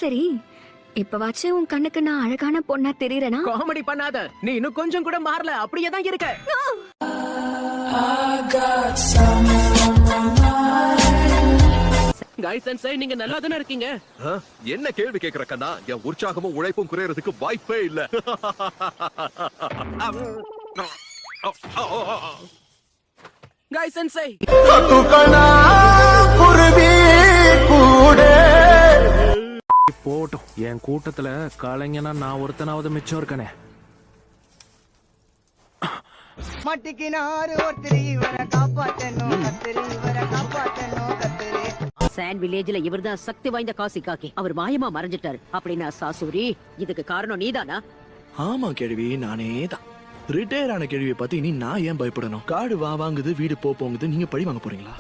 சரி, இப்பவாச்சு உன் கண்ணுக்கு நான் அழகான பொண்ணா தெரியறேனா? காமெடி பண்ணாத, நீ இன்னும் கொஞ்சம் கூட மாறல, அப்படியே தான் இருக்க. கைஸ் அண்ட் சை, நீங்க நல்லா தானே இருக்கீங்க? என்ன கேள்வி கேக்குற கண்ணா? என் உற்சாகமும் உழைப்பும் குறையறதுக்கு வாய்ப்பே இல்ல. கைஸ் அண்ட் சை, போட்டும், என் கூட்டத்துல கலைஞனா நான் ஒருத்தனாவது மிச்சம் இருக்கனே. மட்டிக்கினாரு ஒருத்தர் இவரை காப்பாத்தணும், கத்திரி இவரை காப்பாத்தணும், கத்திரி. சாண்ட் வில்லேஜ்ல இவர்தான் சக்தி வாய்ந்த காசி காக்கி. அவர் மாயமா மறைஞ்சிட்டாரு அப்படின்னா சாசூரி, இதுக்கு காரணம் நீதானா? ஆமா கேள்வி, நானே தான். ரிட்டையர் ஆன கேள்வியை பத்தி இனி நான் ஏன் பயப்படணும்? காடு வாங்குது, வீடு போங்குது, நீங்க பழி வாங்க போறீங்களா?